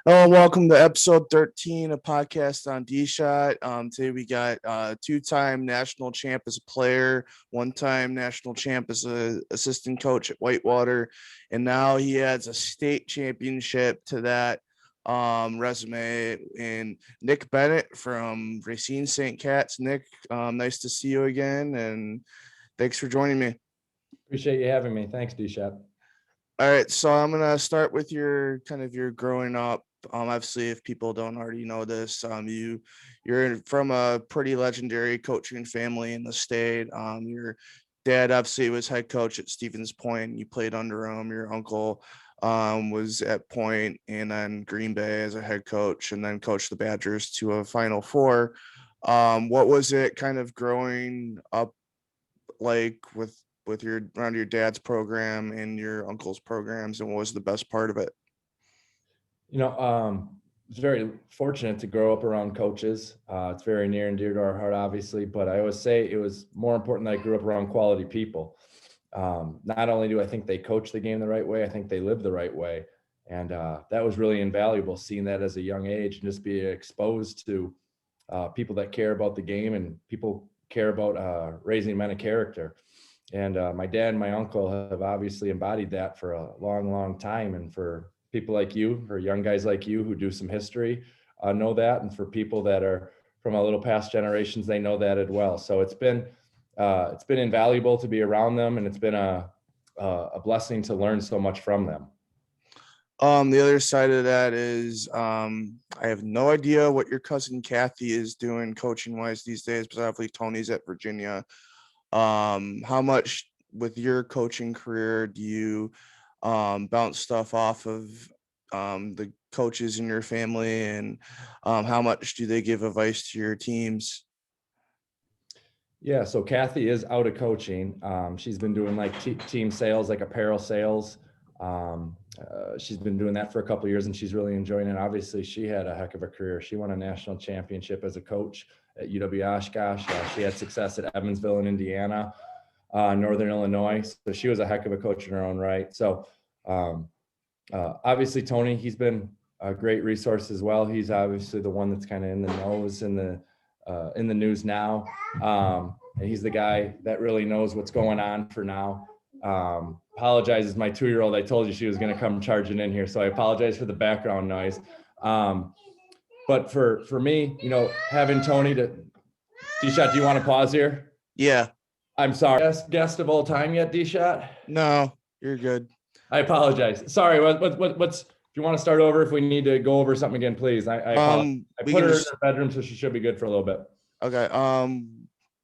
Hello, welcome to episode 13 of Podcast on D-Shot. Today we got two-time national champ as a player, one-time national champ as an assistant coach at Whitewater, and now he adds a state championship to that resume. And Nick Bennett from Racine St. Cats. Nick, nice to see you again, and thanks for joining me. Appreciate you having me. Thanks, D-Shot. All right, so I'm gonna start with your growing up. Obviously, if people don't already know this, you're from a pretty legendary coaching family in the state. Your dad obviously was head coach at Stevens Point. You played under him. Your uncle was at Point and then Green Bay as a head coach, and then coached the Badgers to a Final Four. What was it kind of growing up like with your around your dad's program and your uncle's programs, and what was the best part of it? It's very fortunate to grow up around coaches. It's very near and dear to our heart, obviously, but I always say it was more important that I grew up around quality people. Not only do I think they coach the game the right way, I think they live the right way. And that was really invaluable, seeing that as a young age and just be exposed to people that care about the game and people care about raising men of character. And my dad and my uncle have obviously embodied that for a long, long time. And for people like you, for young guys like you who do some history, know that. And for people that are from a little past generations, they know that as well. So it's been invaluable to be around them, and it's been a blessing to learn so much from them. The other side of that is I have no idea what your cousin Kathy is doing coaching wise these days, but obviously Tony's at Virginia. How much with your coaching career do you bounce stuff off of the coaches in your family, and how much do they give advice to your teams? Yeah, so Kathy is out of coaching. She's been doing like team sales, like apparel sales. She's been doing that for a couple of years, and she's really enjoying it. Obviously, she had a heck of a career. She won a national championship as a coach at UW-Oshkosh. She had success at Evansville in Indiana, Northern Illinois. So she was a heck of a coach in her own right. So obviously, Tony, he's been a great resource as well. He's obviously the one that's kind of in the nose in the news now. And he's the guy that really knows what's going on for now. Apologizes, my 2-year-old. I told you she was going to come charging in here, so I apologize for the background noise. But for me, having Tony to D-Shot, do you want to pause here? Yeah. I'm sorry. Guest of all time yet, D-Shot? No, you're good. I apologize. Sorry. What's if you want to start over, if we need to go over something again, please. I put her in her bedroom, so she should be good for a little bit. Okay.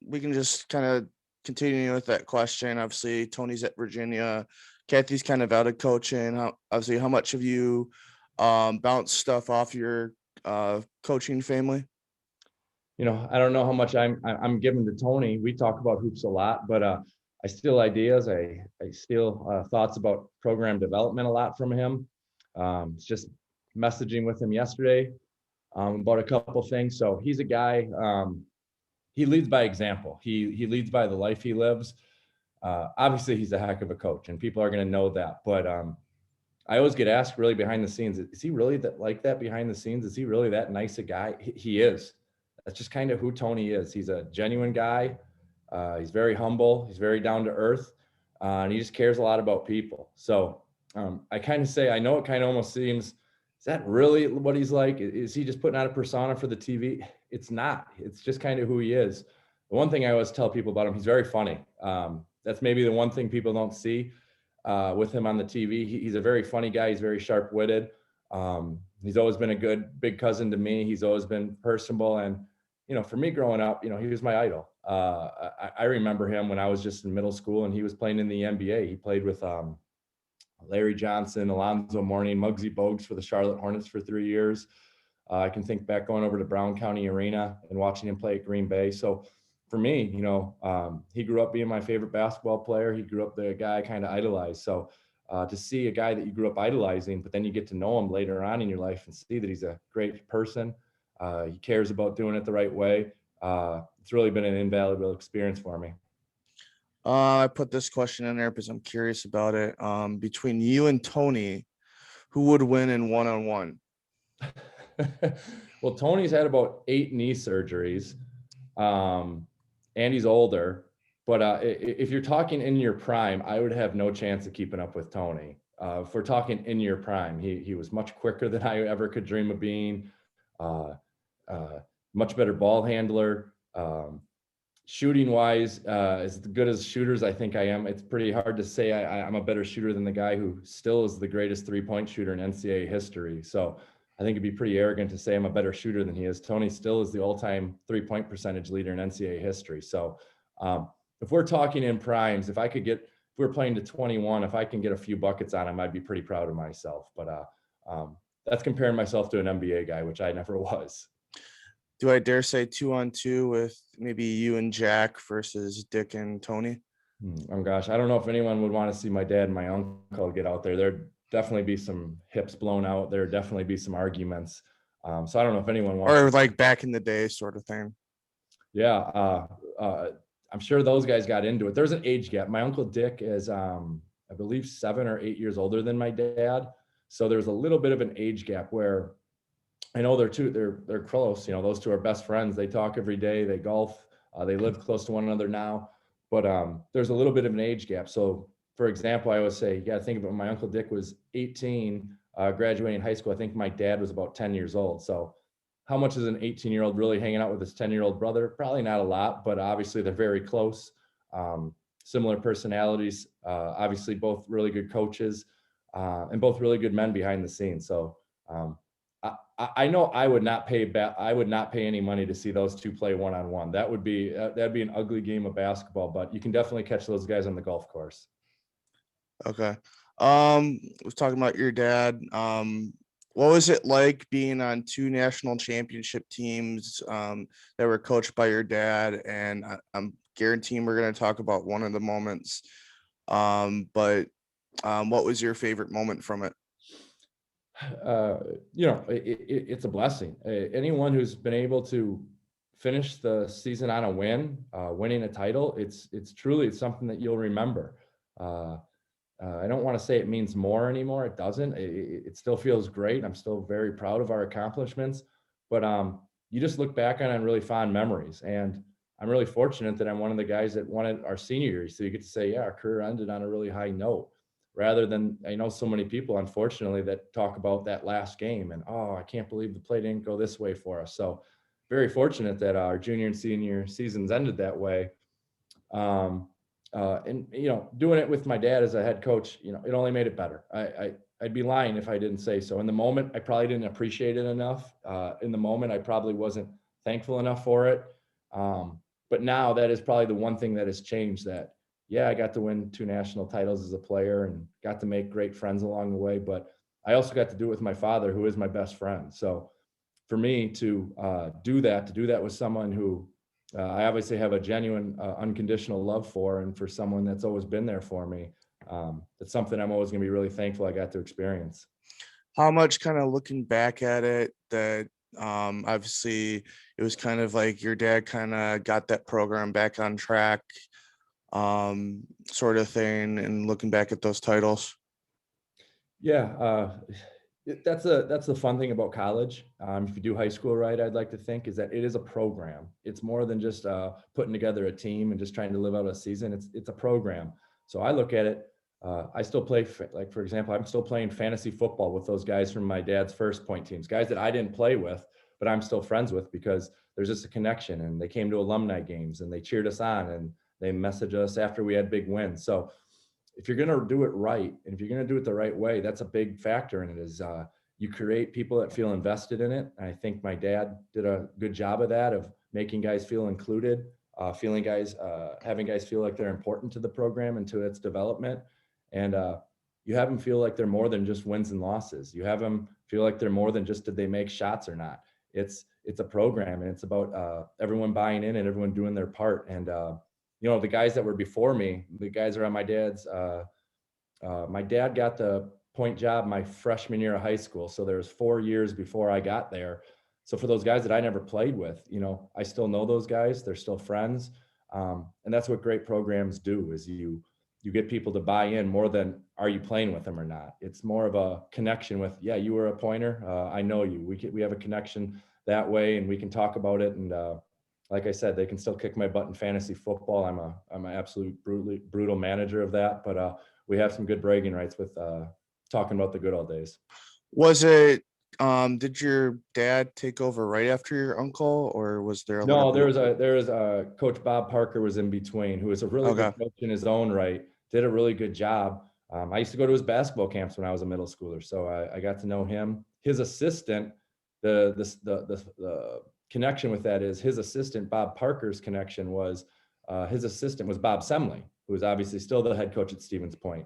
We can just kind of continue with that question. Obviously, Tony's at Virginia. Kathy's kind of out of coaching. How much have you bounced stuff off your coaching family? I don't know how much I'm giving to Tony. We talk about hoops a lot, but I steal ideas. I steal thoughts about program development a lot from him. It's just messaging with him yesterday about a couple things. So he's a guy. He leads by example. He leads by the life he lives. Obviously, he's a heck of a coach, and people are going to know that. But I always get asked, really behind the scenes, is he really like that behind the scenes? Is he really that nice a guy? He is. That's just kind of who Tony is. He's a genuine guy. He's very humble. He's very down to earth, and he just cares a lot about people. So I kind of say, I know it kind of almost seems, is that really what he's like? Is he just putting out a persona for the TV? It's not. It's just kind of who he is. The one thing I always tell people about him, he's very funny. That's maybe the one thing people don't see with him on the TV. He's a very funny guy. He's very sharp-witted. He's always been a good big cousin to me. He's always been personable. And, for me growing up, he was my idol. I remember him when I was just in middle school and he was playing in the NBA. He played with Larry Johnson, Alonzo Mourning, Muggsy Bogues for the Charlotte Hornets for 3 years. I can think back going over to Brown County Arena and watching him play at Green Bay. So for me, he grew up being my favorite basketball player. He grew up the guy I kind of idolized. So to see a guy that you grew up idolizing, but then you get to know him later on in your life and see that he's a great person. He cares about doing it the right way. It's really been an invaluable experience for me. I put this question in there because I'm curious about it. Between you and Tony, who would win in one-on-one? Well, Tony's had about 8 knee surgeries, and he's older. But if you're talking in your prime, I would have no chance of keeping up with Tony. If we're talking in your prime, he was much quicker than I ever could dream of being. Uh, uh, Much better ball handler. Shooting wise, as good as shooters I think I am, it's pretty hard to say I'm a better shooter than the guy who still is the greatest 3-point shooter in NCAA history. So I think it'd be pretty arrogant to say I'm a better shooter than he is. Tony still is the all-time 3-point percentage leader in NCAA history. So if we're talking in primes, if we're playing to 21, if I can get a few buckets on him, I'd be pretty proud of myself. But that's comparing myself to an NBA guy, which I never was. Do I dare say 2-on-2 with maybe you and Jack versus Dick and Tony? Oh gosh, I don't know if anyone would want to see my dad and my uncle get out there. There'd definitely be some hips blown out. There'd definitely be some arguments. So I don't know if anyone wants Or to. like back in the day sort of thing? Yeah, I'm sure those guys got into it. There's an age gap. My uncle Dick is, I believe, 7 or 8 years older than my dad. So there's a little bit of an age gap where I know they're close. You know, those two are best friends. They talk every day. They golf. They live close to one another now. But there's a little bit of an age gap. So, for example, I always say, yeah, think about my uncle Dick was 18, graduating high school. I think my dad was about 10 years old. So, how much is an 18-year-old really hanging out with his 10-year-old brother? Probably not a lot, but obviously they're very close. Similar personalities. Obviously, both really good coaches, and both really good men behind the scenes. So. I know I would not pay any money to see those two play one-on-one. That'd be an ugly game of basketball, but you can definitely catch those guys on the golf course. Okay. Was talking about your dad. What was it like being on two national championship teams that were coached by your dad? And I'm guaranteeing we're going to talk about one of the moments. But what was your favorite moment from it? uh, it's a blessing. Anyone who's been able to finish the season on a win, winning a title, it's truly something that you'll remember. Uh, I don't want to say it means more anymore. It doesn't. It still feels great. I'm still very proud of our accomplishments, but you just look back on really fond memories. And I'm really fortunate that I'm one of the guys that won it our senior year. So you get to say, yeah, our career ended on a really high note, rather than, I know so many people, unfortunately, that talk about that last game and, oh, I can't believe the play didn't go this way for us. So very fortunate that our junior and senior seasons ended that way. Um, and doing it with my dad as a head coach, it only made it better. I'd be lying if I didn't say so. In the moment, I probably didn't appreciate it enough. In the moment, I probably wasn't thankful enough for it. But now that is probably the one thing that has changed. That, yeah, I got to win 2 national titles as a player and got to make great friends along the way. But I also got to do it with my father, who is my best friend. So for me to do that with someone who I obviously have a genuine, unconditional love for, and for someone that's always been there for me. It's something I'm always going to be really thankful I got to experience. How much, kind of looking back at it, that obviously it was kind of like your dad kind of got that program back on track, sort of thing, and looking back at those titles? Yeah, that's the fun thing about college. If you do high school right, I'd like to think, is that it is a program. It's more than just putting together a team and just trying to live out a season. It's a program. So I look at it. I still play, like, for example, I'm still playing fantasy football with those guys from my dad's first point teams, guys that I didn't play with, but I'm still friends with, because there's just a connection, and they came to alumni games and they cheered us on, and they messaged us after we had big wins. So if you're going to do it right, and if you're going to do it the right way, that's a big factor in it. Is you create people that feel invested in it. And I think my dad did a good job of that, of making guys feel included, having guys feel like they're important to the program and to its development. And you have them feel like they're more than just wins and losses. You have them feel like they're more than just, did they make shots or not. It's a program, and it's about everyone buying in and everyone doing their part. And the guys that were before me, the guys are on my dad got the point job my freshman year of high school. So there was 4 years before I got there. So for those guys that I never played with, I still know those guys. They're still friends. And that's what great programs do, is you get people to buy in more than are you playing with them or not. It's more of a connection with, yeah, you were a pointer. I know you. We have a connection that way, and we can talk about it. And like I said, they can still kick my butt in fantasy football. I'm an absolute brutal manager of that, but we have some good bragging rights with talking about the good old days. Was it did your dad take over right after your uncle, or was there a little No, bit? there was a Coach Bob Parker was in between, who was a really Okay. good coach in his own right, did a really good job. I used to go to his basketball camps when I was a middle schooler, so I got to know him. His assistant, the connection with that is his assistant Bob Parker's connection was his assistant was Bob Semling, who was obviously still the head coach at Stevens Point,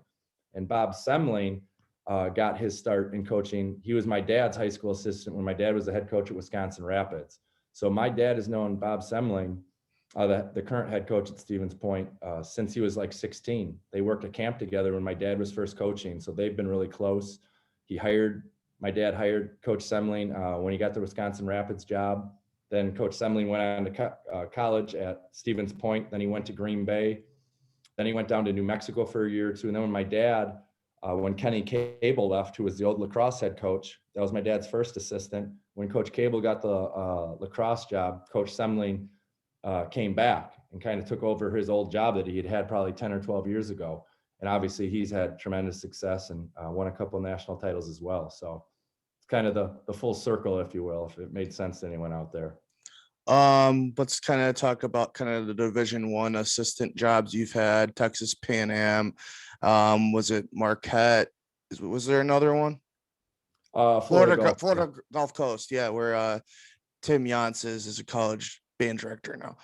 and Bob Semling got his start in coaching. He was my dad's high school assistant when my dad was the head coach at Wisconsin Rapids. So my dad has known Bob Semling, the current head coach at Stevens Point, since he was like 16. They worked a camp together when my dad was first coaching, so they've been really close. My dad hired Coach Semling when he got the Wisconsin Rapids job. Then Coach Semling went on to college at Stevens Point. Then he went to Green Bay. Then he went down to New Mexico for a year or two. And then when my dad, when Kenny Cable left, who was the old lacrosse head coach, that was my dad's first assistant. When Coach Cable got the lacrosse job, Coach Semling came back and kind of took over his old job that he had probably 10 or 12 years ago. And obviously he's had tremendous success and won a couple of national titles as well. So it's kind of the full circle, if you will, if it made sense to anyone out there. Let's kind of talk about kind of the Division I assistant jobs you've had. Texas Pan Am, was it Marquette? Was there another one? Florida Gulf Coast, yeah, where Tim Yance is a college band director now.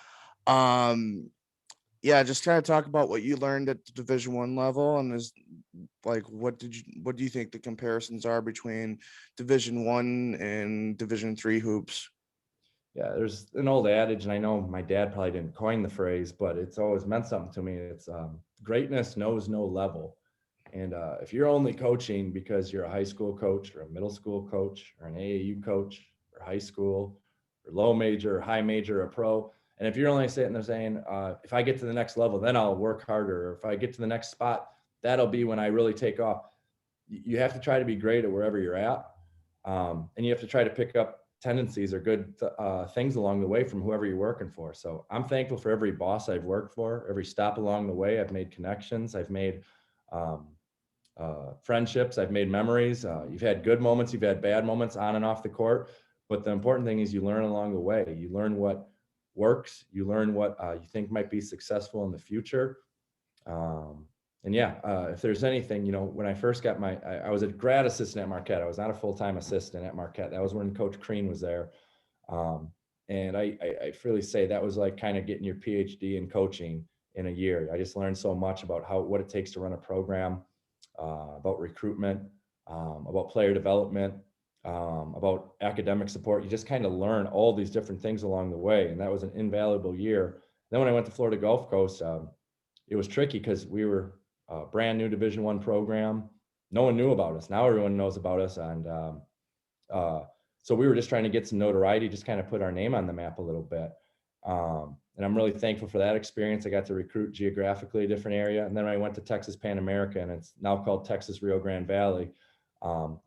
Yeah, just kind of talk about what you learned at the Division I level, and is like what do you think the comparisons are between Division I and Division III hoops? Yeah, there's an old adage, and I know my dad probably didn't coin the phrase, but it's always meant something to me. It's greatness knows no level. And if you're only coaching because you're a high school coach or a middle school coach or an AAU coach or high school or low major or high major or pro, and if you're only sitting there saying, if I get to the next level, then I'll work harder, or if I get to the next spot, that'll be when I really take off. You have to try to be great at wherever you're at. And you have to try to pick up tendencies or good things along the way from whoever you're working for. So I'm thankful for every boss I've worked for, every stop along the way. I've made connections. I've made friendships. I've made memories. You've had good moments. You've had bad moments on and off the court. But the important thing is you learn along the way. You learn what works. You learn what you think might be successful in the future. And yeah, if there's anything, when I first got I was a grad assistant at Marquette. I was not a full-time assistant at Marquette. That was when Coach Crean was there. And I freely say that was like kind of getting your PhD in coaching in a year. I just learned so much about what it takes to run a program, about recruitment, about player development, about academic support. You just kind of learn all these different things along the way. And that was an invaluable year. Then when I went to Florida Gulf Coast, it was tricky because we were a brand new Division I program. No one knew about us. Now everyone knows about us. And so we were just trying to get some notoriety, just kind of put our name on the map a little bit. And I'm really thankful for that experience. I got to recruit geographically a different area. And then I went to Texas Pan America, and it's now called Texas Rio Grande Valley.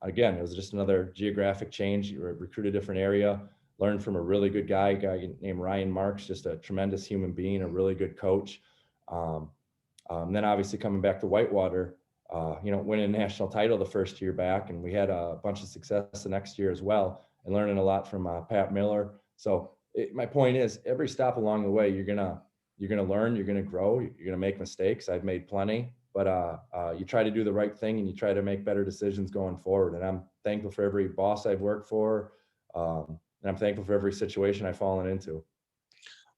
Again, it was just another geographic change. You recruit a different area, learned from a really good guy named Ryan Marks, just a tremendous human being, a really good coach. Then obviously coming back to Whitewater, winning a national title the first year back, and we had a bunch of success the next year as well, and learning a lot from Pat Miller. So my point is, every stop along the way, you're gonna learn, you're gonna grow, you're gonna make mistakes. I've made plenty, but you try to do the right thing and you try to make better decisions going forward. And I'm thankful for every boss I've worked for, and I'm thankful for every situation I've fallen into.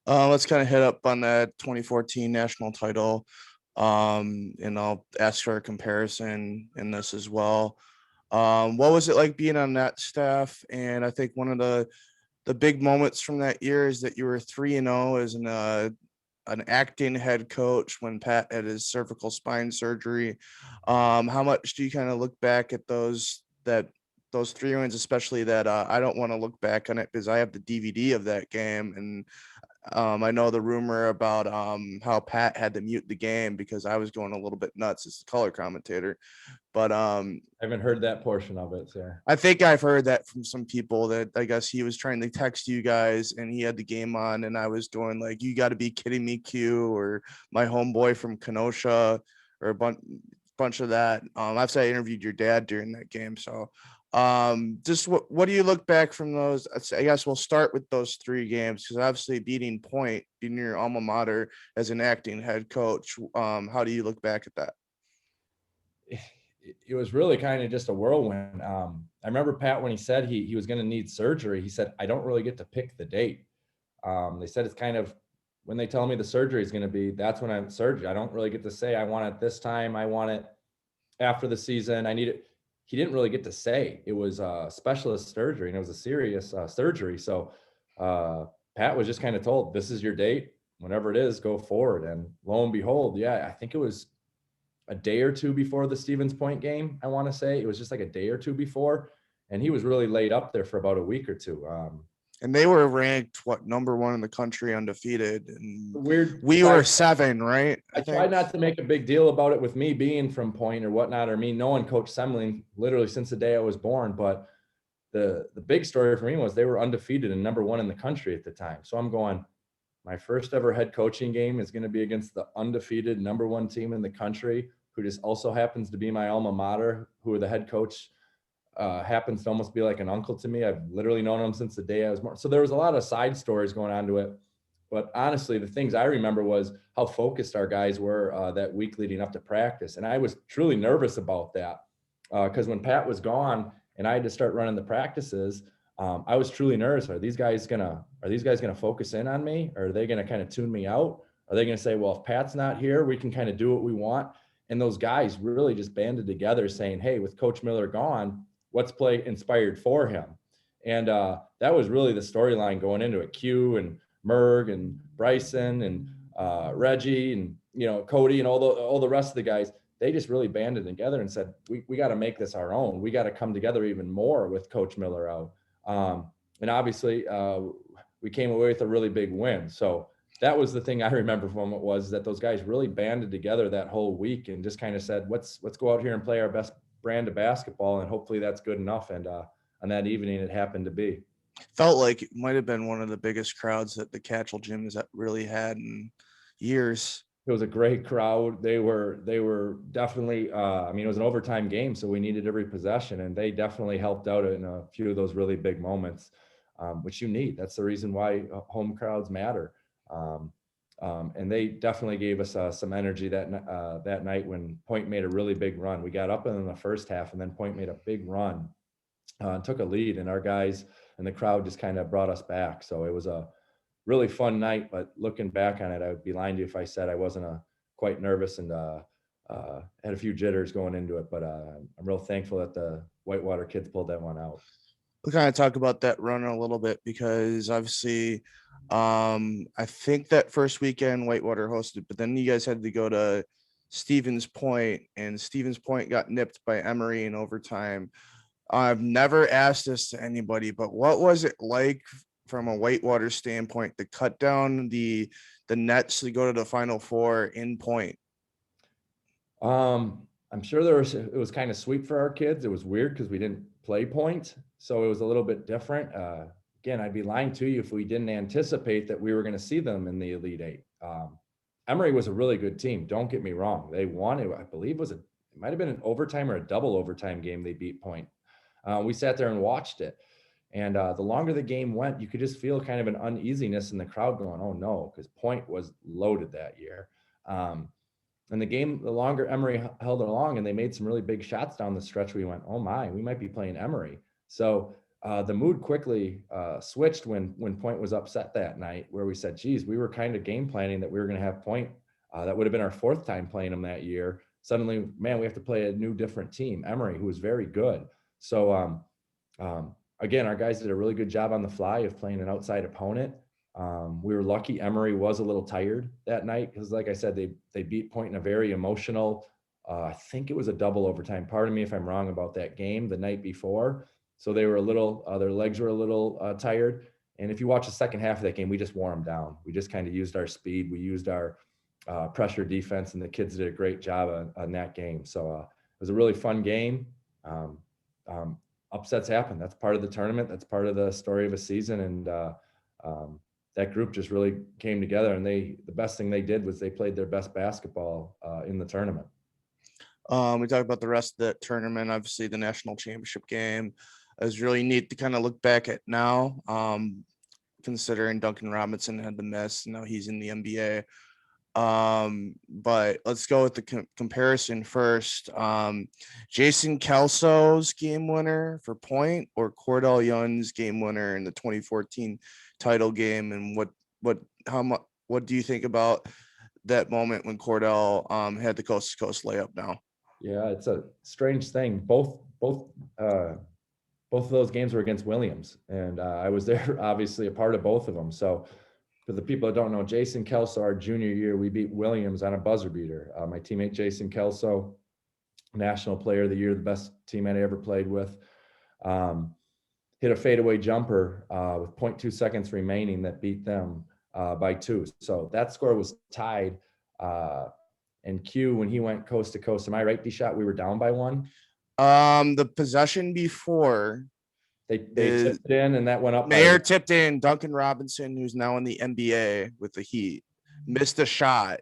Let's kind of hit up on that 2014 national title. And I'll ask for a comparison in this as well. What was it like being on that staff? And I think one of the big moments from that year is that you were 3-0 as an acting head coach when Pat had his cervical spine surgery. How much do you kind of look back at those 3 wins, especially that I don't want to look back on it because I have the DVD of that game, and I know the rumor about how Pat had to mute the game because I was going a little bit nuts as the color commentator. But I haven't heard that portion of it, so. I think I've heard that from some people that I guess he was trying to text you guys and he had the game on and I was going like, you got to be kidding me, Q, or my homeboy from Kenosha, or a bunch of that. I've said I interviewed your dad during that game. So just what do you look back from those? I guess we'll start with those 3 games because obviously beating Point, beating your alma mater as an acting head coach. How do you look back at that? It was really kind of just a whirlwind. I remember Pat, when he said he was going to need surgery, he said, I don't really get to pick the date. They said it's kind of, when they tell me the surgery is going to be, that's when I'm surgery. I don't really get to say, I want it this time. I want it after the season. I need it. He didn't really get to say. It was a specialist surgery and it was a serious surgery. So Pat was just kind of told, this is your date. Whenever it is, go forward. And lo and behold, yeah, I think it was a day or two before the Stevens Point game. I want to say it was just like a day or two before, and he was really laid up there for about a week or two. And they were ranked #1 in the country, undefeated, and Weird. we were 7, right? I tried not to make a big deal about it with me being from Point or whatnot, or me knowing Coach Semling literally since the day I was born. But the big story for me was they were undefeated and #1 in the country at the time. So I'm going, my first ever head coaching game is going to be against the undefeated #1 team in the country, who just also happens to be my alma mater, who the head coach happens to almost be like an uncle to me. I've literally known him since the day I was born. So there was a lot of side stories going on to it. But honestly, the things I remember was how focused our guys were that week leading up to practice. And I was truly nervous about that because when Pat was gone and I had to start running the practices, I was truly nervous. Are these guys gonna focus in on me? Or are they gonna kind of tune me out? Are they gonna say, well, if Pat's not here, we can kind of do what we want? And those guys really just banded together saying, hey, with Coach Miller gone, what's play inspired for him? And that was really the storyline going into it. Q and Merg and Bryson and Reggie and, Cody and all the rest of the guys, they just really banded together and said, we got to make this our own. We got to come together even more with Coach Miller out. And obviously we came away with a really big win. So that was the thing I remember from it, was that those guys really banded together that whole week and just kind of said, let's go out here and play our best brand of basketball. And hopefully that's good enough. And on that evening, it happened to be. Felt like it might have been one of the biggest crowds that the Catchall Gym has really had in years. It was a great crowd. They were definitely, it was an overtime game, so we needed every possession, and they definitely helped out in a few of those really big moments, which you need. That's the reason why home crowds matter. And they definitely gave us some energy that night when Point made a really big run. We got up in the first half, and then Point made a big run, took a lead, and our guys and the crowd just kind of brought us back. So it was a really fun night. But looking back on it, I would be lying to you if I said I wasn't quite nervous and had a few jitters going into it. But I'm real thankful that the Whitewater kids pulled that one out. We'll kind of talk about that run a little bit because obviously I think that first weekend Whitewater hosted, but then you guys had to go to Stevens Point, and Stevens Point got nipped by Emory in overtime. I've never asked this to anybody, but what was it like from a Whitewater standpoint to cut down the nets to go to the Final Four in Point? I'm sure it was kind of sweet for our kids. It was weird because we didn't play Point, so it was a little bit different. Again, I'd be lying to you if we didn't anticipate that we were going to see them in the Elite Eight. Emory was a really good team. Don't get me wrong. They won it. I believe it might have been an overtime or a double overtime game. They beat Point. We sat there and watched it. And the longer the game went, you could just feel kind of an uneasiness in the crowd going, oh no, because Point was loaded that year. And the longer Emory held it along and they made some really big shots down the stretch, we went, oh my, we might be playing Emory. So the mood quickly switched when Point was upset that night, where we said, geez, we were kind of game planning that we were going to have Point. That would have been our 4th time playing them that year. Suddenly, man, we have to play a new, different team, Emory, who was very good. So again, our guys did a really good job on the fly of playing an outside opponent. We were lucky Emory was a little tired that night because, like I said, they beat Point in a very emotional, I think it was a double overtime. Pardon me if I'm wrong about that game the night before. So they were a little, their legs were a little tired. And if you watch the second half of that game, we just wore them down. We just kind of used our speed. We used our pressure defense, and the kids did a great job on that game. So it was a really fun game. Um, Upsets happen. That's part of the tournament. That's part of the story of a season. And that group just really came together. And the best thing they did was they played their best basketball in the tournament. We talked about the rest of that tournament. Obviously, the national championship game is really neat to kind of look back at now. Considering Duncan Robinson had the miss, now he's in the NBA. But let's go with the comparison first. Jason Kelso's game winner for point, or Cordell Young's game winner in the 2014 title game, and what do you think about that moment when Cordell had the coast to coast layup now? Yeah, it's a strange thing. Both of those games were against Williams, and I was there, obviously a part of both of them. So for the people that don't know, Jason Kelso, our junior year, we beat Williams on a buzzer beater. My teammate Jason Kelso, National Player of the Year, the best teammate I ever played with, hit a fadeaway jumper with 0.2 seconds remaining that beat them by 2. So that score was tied. And Q, when he went coast to coast, am I right, D-Shot? We were down by 1. The possession before they tipped it in, and that went up. Mayer tipped in. Duncan Robinson, who's now in the NBA with the Heat, missed a shot,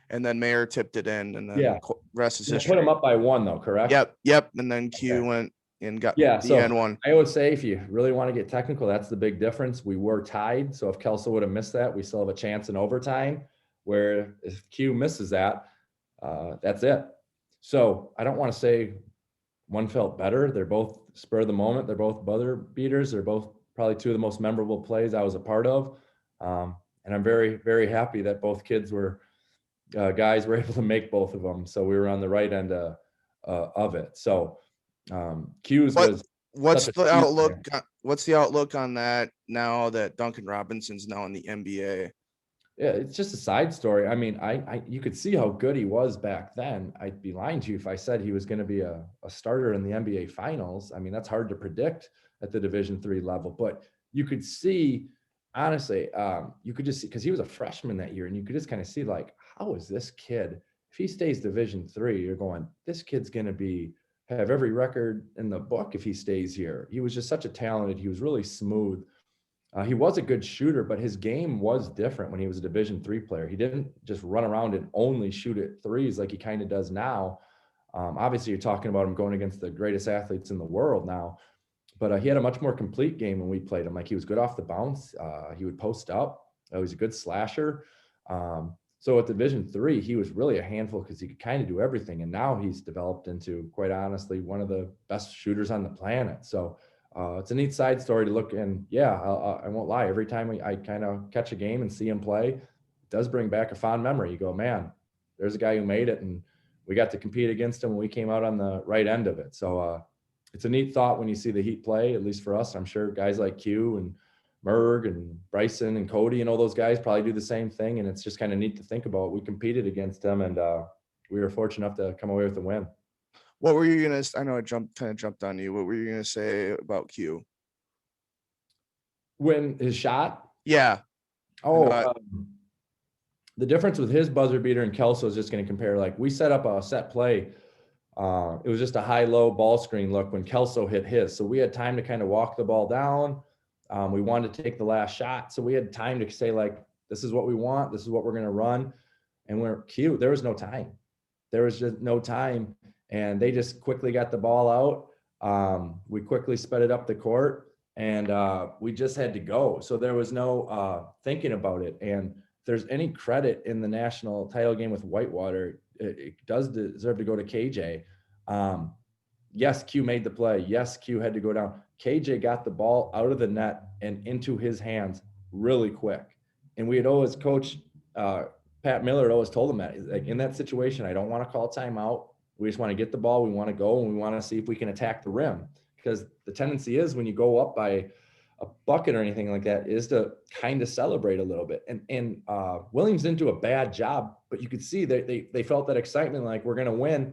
and then Mayer tipped it in, and then rest is history. Put him up by 1, though, correct? Yep. And then Q went and got the so end one. I always say, if you really want to get technical, that's the big difference. We were tied, so if Kelso would have missed that, we still have a chance in overtime. Where if Q misses that, that's it. So I don't want to say one felt better. They're both spur of the moment. They're both buzzer beaters. They're both probably 2 of the most memorable plays I was a part of. And I'm very, very happy that both kids were guys were able to make both of them. So we were on the right end of it. So Q's was. What's the outlook? What's the outlook on that now that Duncan Robinson's now in the NBA? Yeah, it's just a side story. I mean, you could see how good he was back then. I'd be lying to you if I said he was going to be a starter in the NBA Finals. I mean, that's hard to predict at the Division III level, but you could see, honestly, you could just see, because he was a freshman that year, and you could just kind of see, like, how is this kid, if he stays Division III, you're going, this kid's going to have every record in the book if he stays here. He was just such a talented, he was really smooth. He was a good shooter, but his game was different when he was a Division III player. He didn't just run around and only shoot at threes like he kind of does now. Obviously, you're talking about him going against the greatest athletes in the world now, but he had a much more complete game when we played him. Like, he was good off the bounce. He would post up. He was a good slasher. So at Division III, he was really a handful because he could kind of do everything. And now he's developed into, quite honestly, one of the best shooters on the planet. So it's a neat side story to look. And yeah, I won't lie. Every time I kind of catch a game and see him play, it does bring back a fond memory. You go, man, there's a guy who made it, and we got to compete against him when we came out on the right end of it. So it's a neat thought when you see the Heat play, at least for us. I'm sure guys like Q and Merg and Bryson and Cody and all those guys probably do the same thing. And it's just kind of neat to think about. We competed against them, and we were fortunate enough to come away with a win. What were you going to, I know I kind of jumped on you. What were you going to say about Q? When his shot? Yeah. The difference with his buzzer beater and Kelso is just going to compare. Like, we set up a set play. It was just a high-low ball screen look when Kelso hit his. So we had time to kind of walk the ball down. We wanted to take the last shot. So we had time to say, like, this is what we want. This is what we're going to run. And we're Q. There was no time. There was just no time. And they just quickly got the ball out. We quickly sped it up the court, and we just had to go. So there was no thinking about it. And if there's any credit in the national title game with Whitewater, it does deserve to go to KJ. Yes, Q made the play. Yes, Q had to go down. KJ got the ball out of the net and into his hands really quick. And we had always, Coach Pat Miller had always told him that, like, in that situation, I don't want to call timeout. We just want to get the ball. We want to go, and we want to see if we can attack the rim, because the tendency is when you go up by a bucket or anything like that is to kind of celebrate a little bit. And Williams didn't do a bad job, but you could see that they felt that excitement, like, we're going to win.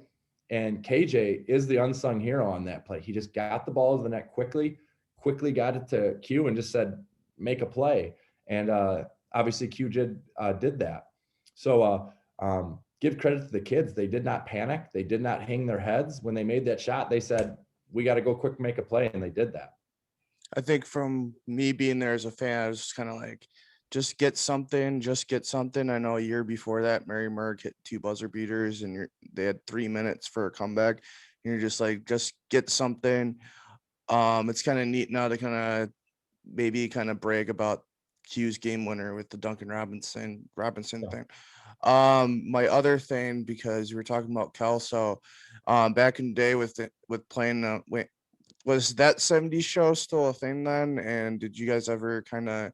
And KJ is the unsung hero on that play. He just got the ball to the net quickly got it to Q and just said, make a play. And obviously Q did that. So give credit to the kids. They did not panic. They did not hang their heads. When they made that shot, they said, we got to go quick, make a play. And they did that. I think from me being there as a fan, I was just kind of like, just get something, just get something. I know a year before that, Mary Merck hit 2 buzzer beaters and they had 3 minutes for a comeback. And you're just like, just get something. It's kind of neat now to kind of maybe kind of brag about Q's game winner with the Duncan Robinson Yeah. thing. My other thing, because you were talking about Kelso, back in the day with playing was that 70s show still a thing then? And did you guys ever kind of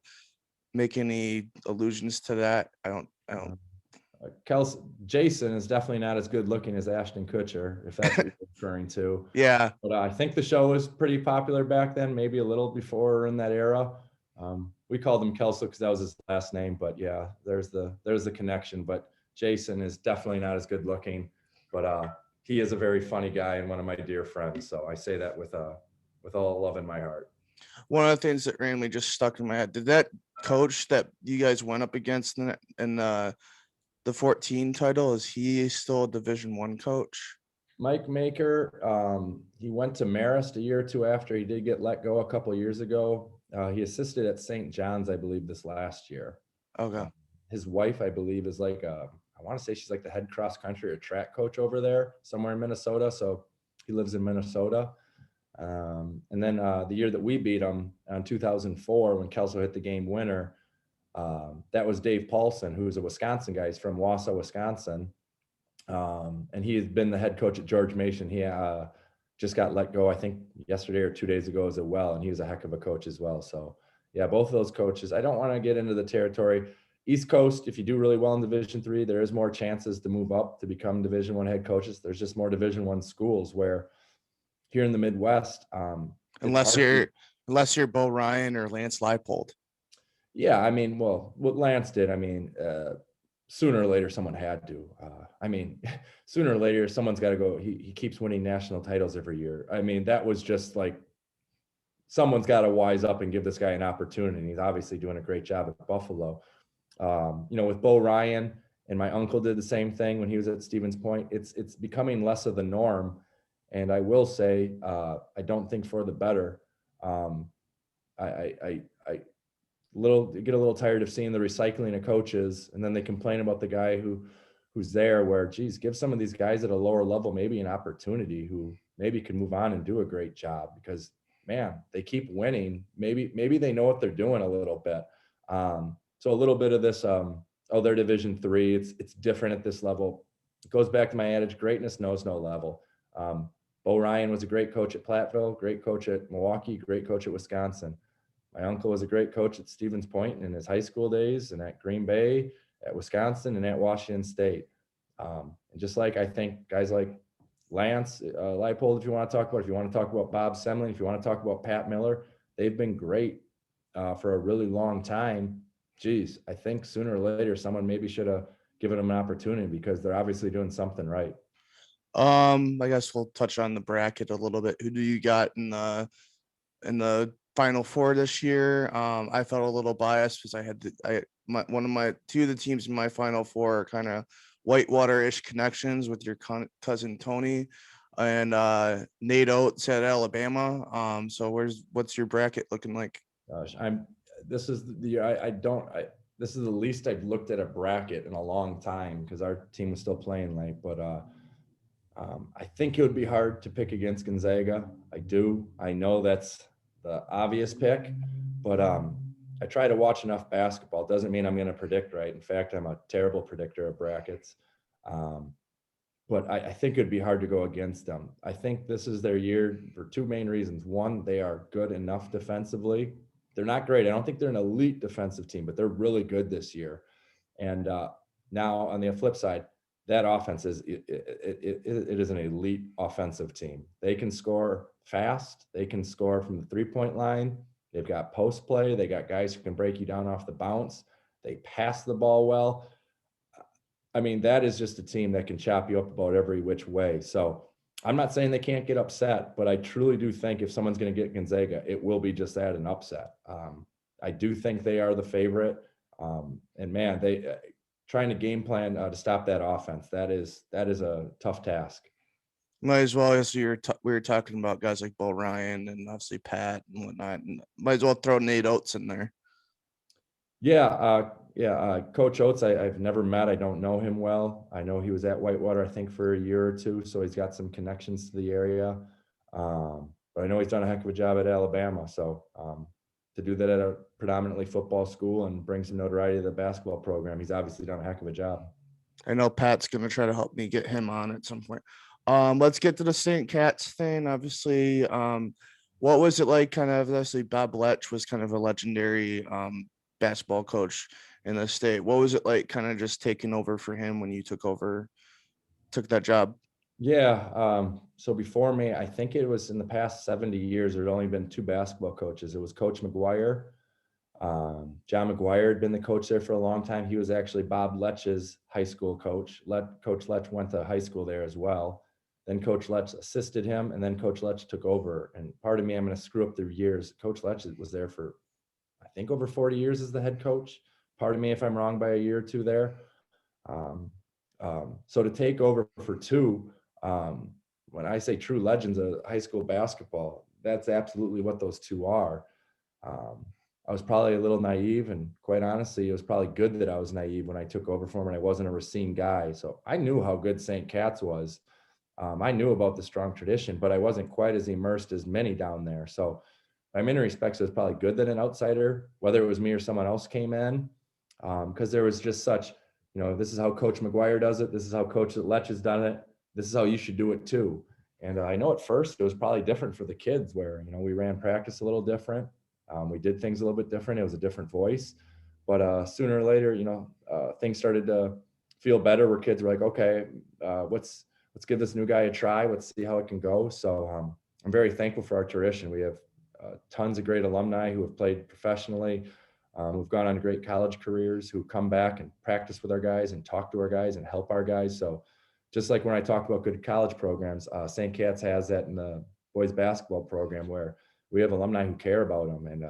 make any allusions to that? I don't. Jason is definitely not as good looking as Ashton Kutcher, if that's what you're referring to. Yeah. But I think the show was pretty popular back then, maybe a little before or in that era. We called him Kelso because that was his last name. But yeah, there's the connection. But Jason is definitely not as good looking, but he is a very funny guy and one of my dear friends. So I say that with all love in my heart. One of the things that randomly just stuck in my head, did that coach that you guys went up against in the 14 title, is he still a Division I coach? Mike Maker, he went to Marist a year or two after he did get let go a couple of years ago. He assisted at St. John's, I believe, this last year. Okay. His wife, I believe, is like I want to say she's like the head cross country or track coach over there somewhere in Minnesota. So he lives in Minnesota. And then the year that we beat him in 2004, when Kelso hit the game winner, that was Dave Paulson, who's a Wisconsin guy. He's from Wausau, Wisconsin. And he has been the head coach at George Mason. He just got let go, I think, yesterday or 2 days ago as well. And he was a heck of a coach as well. So, yeah, both of those coaches. I don't want to get into the territory. East Coast, if you do really well in Division III, there is more chances to move up to become Division I head coaches. There's just more Division I schools, where here in the Midwest, Unless you're Bo Ryan or Lance Leipold. Yeah, I mean, well, what Lance did, I mean, sooner or later someone had to. Sooner or later someone's got to go. He keeps winning national titles every year. I mean, that was just like, someone's got to wise up and give this guy an opportunity. He's obviously doing a great job at Buffalo. With Bo Ryan, and my uncle did the same thing when he was at Stevens Point. It's becoming less of the norm, and I will say, I don't think for the better. I get a little tired of seeing the recycling of coaches, and then they complain about the guy who's there, where, geez, give some of these guys at a lower level maybe an opportunity, who maybe can move on and do a great job, because, man, they keep winning. Maybe they know what they're doing a little bit. So a little bit of this, they're Division III. It's different at this level. It goes back to my adage: greatness knows no level. Bo Ryan was a great coach at Platteville, great coach at Milwaukee, great coach at Wisconsin. My uncle was a great coach at Stevens Point in his high school days, and at Green Bay, at Wisconsin, and at Washington State. And just like, I think guys like Lance Leipold, if you want to talk about Bob Semlin, if you want to talk about Pat Miller, they've been great for a really long time. Geez, I think sooner or later someone maybe should have given them an opportunity, because they're obviously doing something right. I guess we'll touch on the bracket a little bit. Who do you got in the Final Four this year? I felt a little biased because two of the teams in my Final Four are kind of Whitewater-ish connections with your cousin Tony, and Nate Oates at Alabama. So what's your bracket looking like? Gosh, this is the least I've looked at a bracket in a long time, because our team was still playing late. But I think it would be hard to pick against Gonzaga. I know that's the obvious pick, but I try to watch enough basketball. Doesn't mean I'm going to predict right. In fact, I'm a terrible predictor of brackets. But I think it'd be hard to go against them. I think this is their year for two main reasons. One, they are good enough defensively. They're not great. I don't think they're an elite defensive team, but they're really good this year. And now on the flip side, that offense is an elite offensive team. They can score fast. They can score from the 3-point line. They've got post play. They got guys who can break you down off the bounce. They pass the ball well. I mean, that is just a team that can chop you up about every which way. So I'm not saying they can't get upset, but I truly do think if someone's going to get Gonzaga, it will be just that, an upset. I do think they are the favorite. And man, they trying to game plan to stop that offense. That is a tough task. Might as well, as we were talking about guys like Bo Ryan and obviously Pat and whatnot, and might as well throw Nate Oates in there. Yeah. Coach Oates, I've never met. I don't know him well. I know he was at Whitewater, I think, for a year or two, so he's got some connections to the area. But I know he's done a heck of a job at Alabama. So to do that at a predominantly football school and bring some notoriety to the basketball program, he's obviously done a heck of a job. I know Pat's gonna try to help me get him on at some point. Let's get to the St. Cat's thing. Obviously, what was it like? Kind of, obviously, Bob Letch was kind of a legendary basketball coach in the state. What was it like, kind of just taking over for him when you took that job? Yeah. So before me, I think it was in the past 70 years, there'd only been two basketball coaches. It was Coach McGuire. John McGuire had been the coach there for a long time. He was actually Bob Letch's high school coach. Coach Letch went to high school there as well. Then Coach Letch assisted him, and then Coach Letch took over. And pardon me, I'm going to screw up the years. Coach Letch was there for, I think, over 40 years as the head coach. Pardon me if I'm wrong by a year or two there. So to take over for two, when I say true legends of high school basketball, that's absolutely what those two are. I was probably a little naive, and quite honestly, it was probably good that I was naive when I took over for him and I wasn't a Racine guy. So I knew how good St. Cat's was. I knew about the strong tradition, but I wasn't quite as immersed as many down there. So in many respects, it was probably good that an outsider, whether it was me or someone else, came in, because there was just such, this is how Coach McGuire does it. This is how Coach Letch has done it. This is how you should do it too. And I know at first it was probably different for the kids where, we ran practice a little different. We did things a little bit different. It was a different voice, but sooner or later, things started to feel better where kids were like, okay, let's give this new guy a try. Let's see how it can go. So I'm very thankful for our tradition. We have tons of great alumni who have played professionally, who've gone on great college careers, who come back and practice with our guys and talk to our guys and help our guys. So just like when I talk about good college programs, St. Cat's has that in the boys basketball program where we have alumni who care about them, and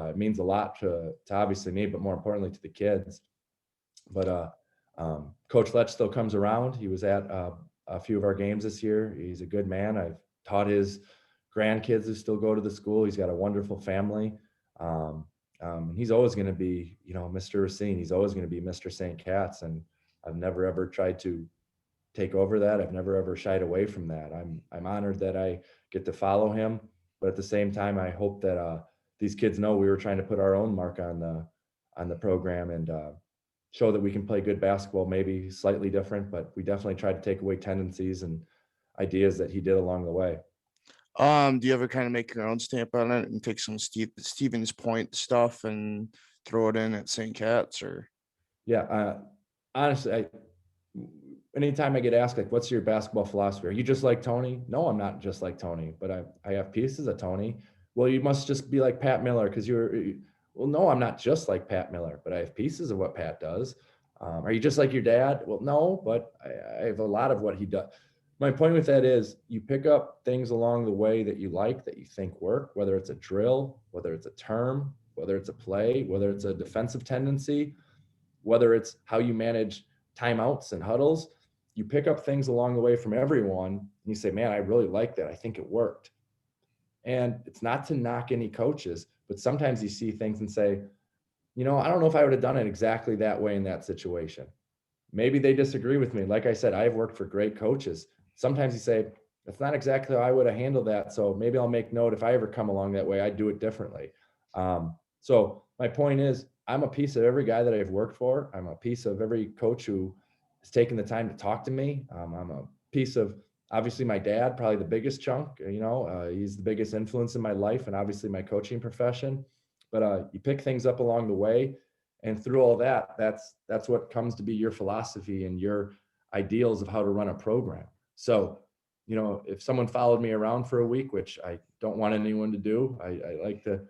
it means a lot to obviously me, but more importantly to the kids. But Coach Letch still comes around. He was at a few of our games this year. He's a good man. I've taught his grandkids who still go to the school. He's got a wonderful family. He's always going to be, Mr. Racine. He's always going to be Mr. St. Cat's, and I've never ever tried to take over that. I've never ever shied away from that. I'm honored that I get to follow him. But at the same time, I hope that these kids know we were trying to put our own mark on the program and show that we can play good basketball, maybe slightly different, but we definitely tried to take away tendencies and ideas that he did along the way. Do you ever kind of make your own stamp on it and take some Stevens Point stuff and throw it in at St. Cat's? Or Yeah, honestly, anytime I get asked, like, what's your basketball philosophy? Are you just like Tony? No, I'm not just like Tony, but I have pieces of Tony. Well, you must just be like Pat Miller because well, no, I'm not just like Pat Miller, but I have pieces of what Pat does. Are you just like your dad? Well, no, but I have a lot of what he does. My point with that is you pick up things along the way that you like, that you think work, whether it's a drill, whether it's a term, whether it's a play, whether it's a defensive tendency, whether it's how you manage timeouts and huddles. You pick up things along the way from everyone and you say, man, I really like that. I think it worked. And it's not to knock any coaches, but sometimes you see things and say, I don't know if I would have done it exactly that way in that situation. Maybe they disagree with me. Like I said, I've worked for great coaches. Sometimes you say, that's not exactly how I would have handled that. So maybe I'll make note if I ever come along that way, I'd do it differently. So my point is, I'm a piece of every guy that I've worked for. I'm a piece of every coach who has taken the time to talk to me. I'm a piece of, obviously, my dad, probably the biggest chunk. He's the biggest influence in my life and obviously my coaching profession. But you pick things up along the way. And through all that, that's what comes to be your philosophy and your ideals of how to run a program. So, if someone followed me around for a week, which I don't want anyone to do, I like to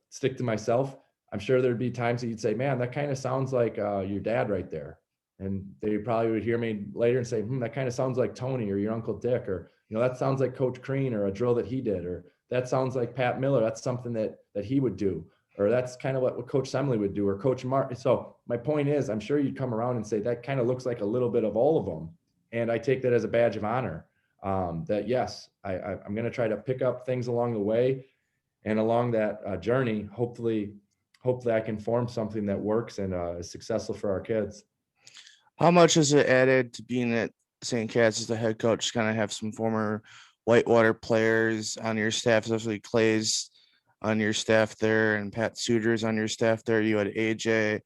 stick to myself. I'm sure there'd be times that you'd say, man, that kind of sounds like your dad right there. And they probably would hear me later and say, that kind of sounds like Tony or your Uncle Dick, or, that sounds like Coach Crean or a drill that he did, or that sounds like Pat Miller. That's something that he would do. or that's kind of what Coach Semley would do, or Coach Mark. So my point is, I'm sure you'd come around and say that kind of looks like a little bit of all of them. And I take that as a badge of honor, that yes, I'm going to try to pick up things along the way, and along that journey, hopefully I can form something that works and is successful for our kids. How much is it added to being at St. Cat's as the head coach? Kind of have some former Whitewater players on your staff, especially Clay's on your staff there, and Pat Suter's on your staff there. You had AJ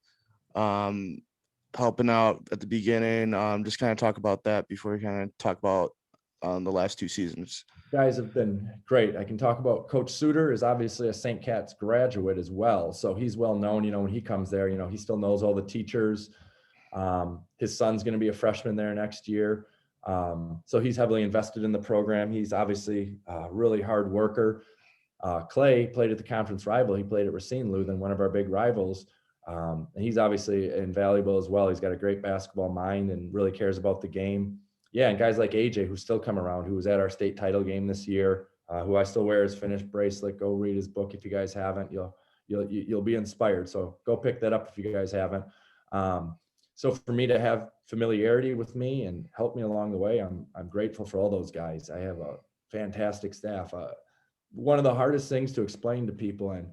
um, helping out at the beginning. Just kind of talk about that before we kind of talk about the last two seasons. Guys have been great. I can talk about Coach Suter is obviously a St. Cat's graduate as well. So he's well known, when he comes there, he still knows all the teachers. His son's going to be a freshman there next year. So he's heavily invested in the program. He's obviously a really hard worker. Clay played at the conference rival. He played at Racine St, one of our big rivals. And he's obviously invaluable as well. He's got a great basketball mind and really cares about the game. Yeah, and guys like AJ, who still come around, who was at our state title game this year, who I still wear his finished bracelet. Go read his book if you guys haven't. You'll be inspired. So go pick that up if you guys haven't. So for me to have familiarity with me and help me along the way, I'm grateful for all those guys. I have a fantastic staff. One of the hardest things to explain to people, and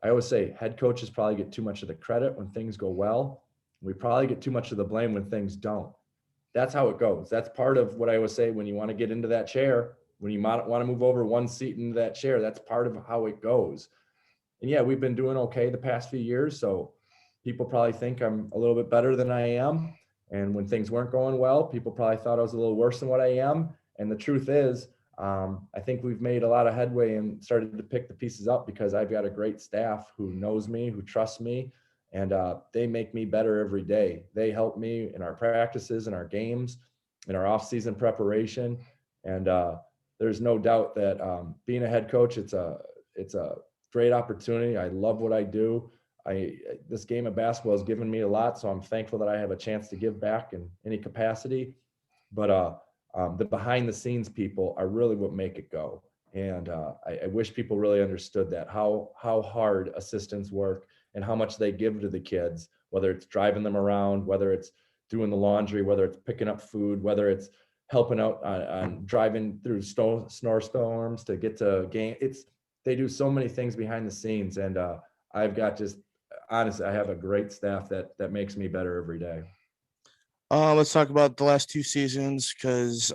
I always say head coaches probably get too much of the credit when things go well. We probably get too much of the blame when things don't. That's how it goes. That's part of what I always say when you want to get into that chair, when you want to move over one seat into that chair, that's part of how it goes. And yeah, we've been doing okay the past few years. So people probably think I'm a little bit better than I am. And when things weren't going well, people probably thought I was a little worse than what I am. And the truth is, I think we've made a lot of headway and started to pick the pieces up because I've got a great staff who knows me, who trusts me, and they make me better every day. They help me in our practices, in our games, in our off-season preparation. And there's no doubt that being a head coach, it's a great opportunity. I love what I do. This game of basketball has given me a lot, so I'm thankful that I have a chance to give back in any capacity. But the behind the scenes people are really what make it go. And I wish people really understood that, how hard assistants work and how much they give to the kids, whether it's driving them around, whether it's doing the laundry, whether it's picking up food, whether it's helping out on driving through snowstorms to get to game. They do so many things behind the scenes. And I've got honestly, I have a great staff that makes me better every day. Let's talk about the last two seasons because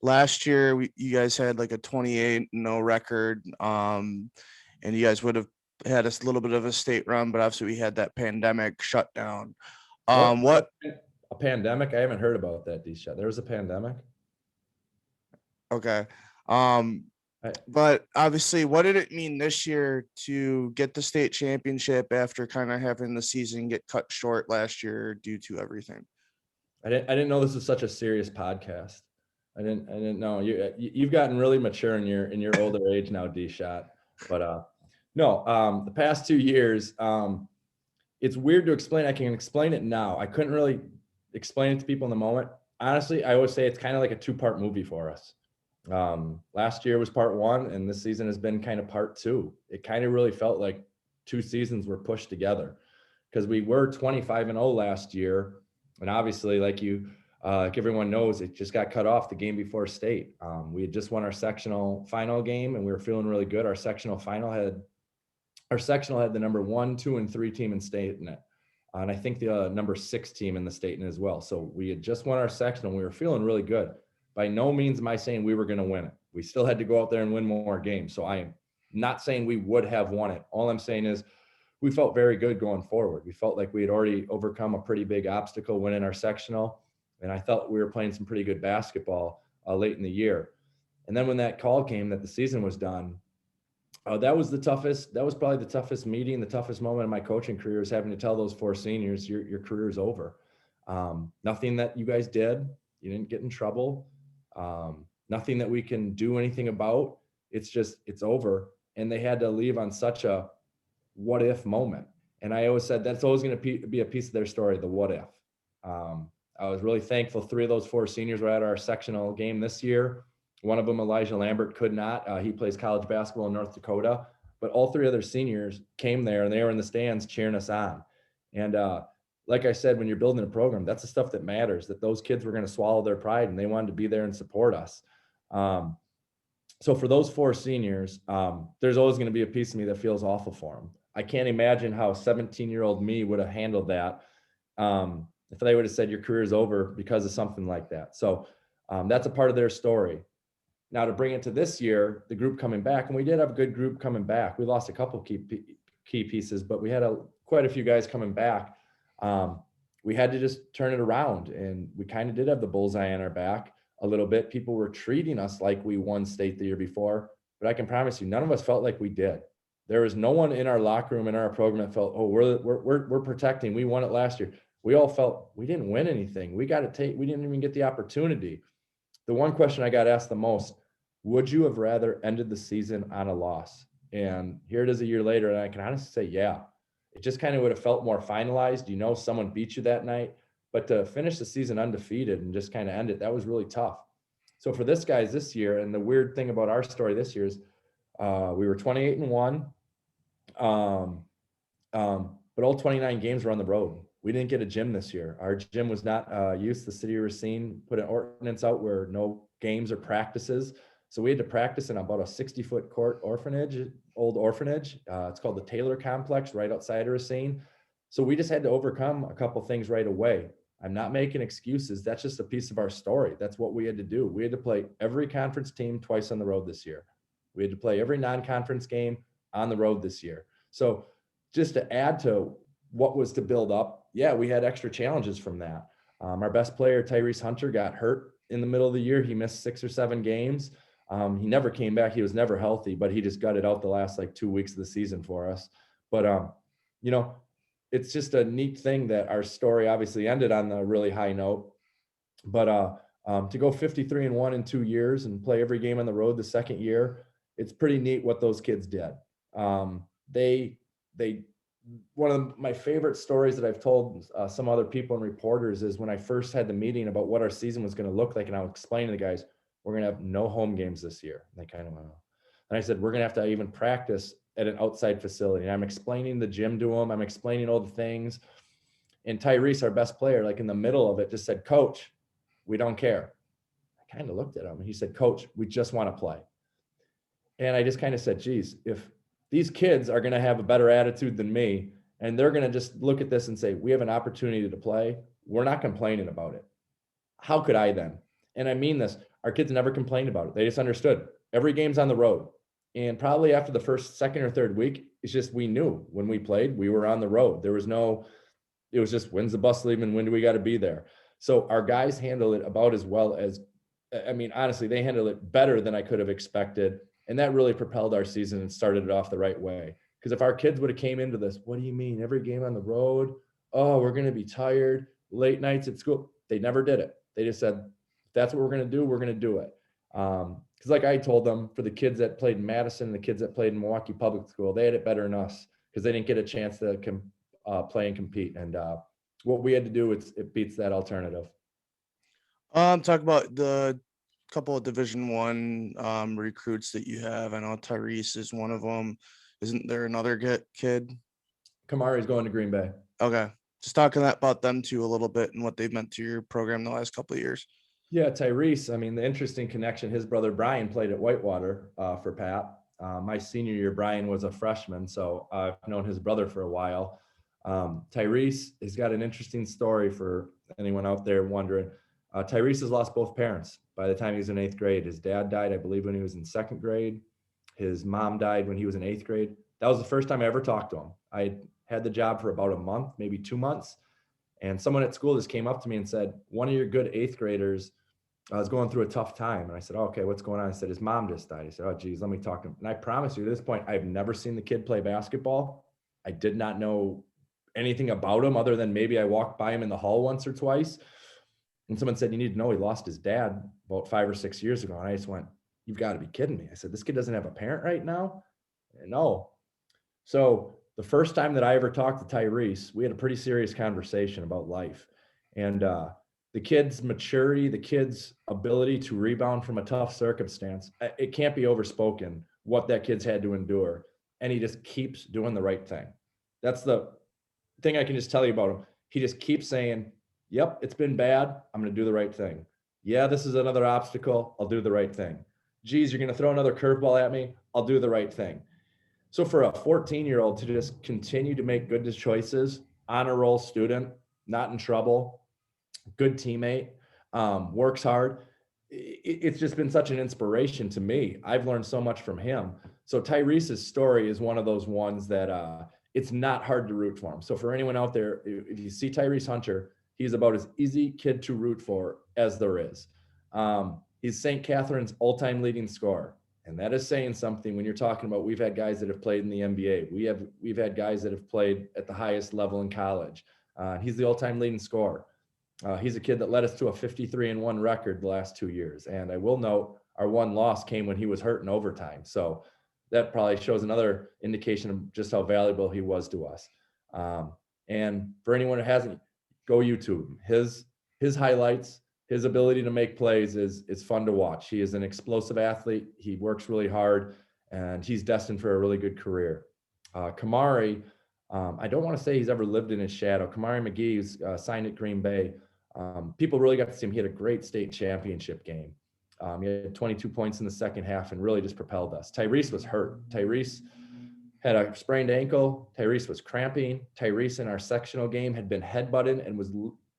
last year you guys had like a 28-0 record, and you guys would have had a little bit of a state run, but obviously we had that pandemic shutdown. What? A pandemic? I haven't heard about that, D-Shot. There was a pandemic? Okay. But obviously, what did it mean this year to get the state championship after kind of having the season get cut short last year due to everything? I didn't know this was such a serious podcast. I didn't know you've gotten really mature in your older age now, D-Shot. But no, the past 2 years, it's weird to explain. I can explain it now. I couldn't really explain it to people in the moment. Honestly, I always say it's kind of like a 2-part movie for us. Last year was part 1, and this season has been kind of part 2. It kind of really felt like 2 seasons were pushed together because we were 25-0 last year. And obviously, like everyone knows, it just got cut off the game before state. We had just won our sectional final game and we were feeling really good. Our sectional had the number 1, 2, and 3 team in state in it. And I think the number 6 team in the state in it as well. So we had just won our sectional and we were feeling really good. By no means am I saying we were going to win it. We still had to go out there and win more games. So I am not saying we would have won it. All I'm saying is we felt very good going forward. We felt like we had already overcome a pretty big obstacle winning our sectional. And I felt we were playing some pretty good basketball late in the year. And then when that call came that the season was done, that was probably the toughest meeting, the toughest moment of my coaching career, is having to tell those 4 seniors, your career is over. Nothing that you guys did. You didn't get in trouble. Nothing that we can do anything about. It's over. And they had to leave on such a what if moment. And I always said that's always going to be a piece of their story, the what if. I was really thankful 3 of those 4 seniors were at our sectional game this year. One of them, Elijah Lambert, could not. He plays college basketball in North Dakota. but all three other seniors came there and they were in the stands cheering us on. And like I said, when you're building a program, that's the stuff that matters, that those kids were going to swallow their pride and they wanted to be there and support us. So for those four seniors, there's always going to be a piece of me that feels awful for them. I can't imagine how 17-year-old me would have handled that if they would have said your career is over because of something like that. So that's a part of their story. Now to bring it to this year, the group coming back, and we did have a good group coming back. We lost a couple key pieces, but we had quite a few guys coming back. We had to just turn it around, and we kind of did have the bullseye on our back a little bit. People were treating us like we won state the year before, but I can promise you, none of us felt like we did. There was no one in our locker room in our program that felt, oh, we're protecting. We won it last year. We all felt we didn't win anything. We didn't even get the opportunity. The one question I got asked the most, would you have rather ended the season on a loss? And here it is a year later, and I can honestly say, yeah. It just kind of would have felt more finalized. You know, someone beat you that night, but to finish the season undefeated and just kind of end it, that was really tough. So for this guys this year, and the weird thing about our story this year is we were 28-1, but all 29 games were on the road. We didn't get a gym this year. Our gym was not used. The city of Racine put an ordinance out where no games or practices. So we had to practice in about a 60-foot court old orphanage. It's called the Taylor Complex right outside of Racine. So we just had to overcome a couple things right away. I'm not making excuses. That's just a piece of our story. That's what we had to do. We had to play every conference team twice on the road this year. We had to play every non-conference game on the road this year. So just to add to what was to build up, yeah, we had extra challenges from that. Our best player, Tyrese Hunter, got hurt in the middle of the year. He missed 6 or 7 games. He never came back. He was never healthy, but he just gutted out the last 2 weeks of the season for us. But, it's just a neat thing that our story obviously ended on a really high note. But to go 53-1 in 2 years and play every game on the road the second year, it's pretty neat what those kids did. One of my favorite stories that I've told some other people and reporters is when I first had the meeting about what our season was going to look like, and I was explaining to the guys, we're going to have no home games this year. And they kind of went, oh. And I said, we're going to have to even practice at an outside facility. And I'm explaining the gym to them. I'm explaining all the things. And Tyrese, our best player, in the middle of it, just said, Coach, we don't care. I kind of looked at him and he said, Coach, we just want to play. And I just kind of said, geez, if these kids are going to have a better attitude than me, and they're going to just look at this and say, we have an opportunity to play, we're not complaining about it. How could I then? And I mean this, our kids never complained about it. They just understood every game's on the road. And probably after the first, second, or third week, it's just we knew when we played, we were on the road. It was just, when's the bus leaving? When do we got to be there? So our guys handle it about as well as, honestly, they handle it better than I could have expected. And that really propelled our season and started it off the right way. Because if our kids would have came into this, what do you mean? Every game on the road? Oh, we're going to be tired. Late nights at school. They never did it. They just said, if that's what we're going to do, we're going to do it. Because like I told them, for the kids that played in Madison and the kids that played in Milwaukee Public School, they had it better than us because they didn't get a chance to play and compete. And what we had to do, it beats that alternative. Talk about the couple of Division I recruits that you have. I know Tyrese is one of them. Isn't there another kid? Kamari's going to Green Bay. Okay. Just talking about them too a little bit and what they've meant to your program the last couple of years. Yeah, Tyrese, the interesting connection, his brother Brian played at Whitewater for Pat. My senior year, Brian was a freshman, so I've known his brother for a while. Tyrese has got an interesting story for anyone out there wondering. Tyrese has lost both parents by the time he was in 8th grade. His dad died, I believe, when he was in 2nd grade. His mom died when he was in 8th grade. That was the first time I ever talked to him. I had the job for about a month, maybe 2 months. And someone at school just came up to me and said, one of your good 8th graders is going through a tough time. And I said, oh, okay, what's going on? I said, his mom just died. He said, oh, geez, let me talk to him. And I promise you, at this point, I've never seen the kid play basketball. I did not know anything about him other than maybe I walked by him in the hall once or twice. And someone said, you need to know he lost his dad about 5 or 6 years ago. And I just went, you've got to be kidding me. I said, this kid doesn't have a parent right now? And no. So the first time that I ever talked to Tyrese, we had a pretty serious conversation about life. And the kid's maturity, the kid's ability to rebound from a tough circumstance, it can't be overspoken what that kid's had to endure. and he just keeps doing the right thing. That's the thing I can just tell you about him. He just keeps saying, yep, it's been bad. I'm going to do the right thing. Yeah, this is another obstacle. I'll do the right thing. Geez, you're going to throw another curveball at me. I'll do the right thing. So for a 14-year-old to just continue to make good choices, honor roll student, not in trouble, good teammate, works hard. It's just been such an inspiration to me. I've learned so much from him. So Tyrese's story is one of those ones that it's not hard to root for him. So for anyone out there, if you see Tyrese Hunter, he's about as easy kid to root for as there is. He's St. Catherine's all-time leading scorer. And that is saying something when you're talking about, we've had guys that have played in the NBA. We've had guys that have played at the highest level in college. He's the all-time leading scorer. He's a kid that led us to a 53-1 record the last 2 years. And I will note our one loss came when he was hurt in overtime. So that probably shows another indication of just how valuable he was to us. And for anyone who hasn't, go YouTube. His highlights, his ability to make plays is fun to watch. He is an explosive athlete. He works really hard, and he's destined for a really good career. Kamari, I don't want to say he's ever lived in his shadow. Kamari McGee's signed at Green Bay. People really got to see him. He had a great state championship game. He had 22 points in the second half and really just propelled us. Tyrese was hurt. Tyrese had a sprained ankle. Tyrese was cramping. Tyrese in our sectional game had been headbutted and was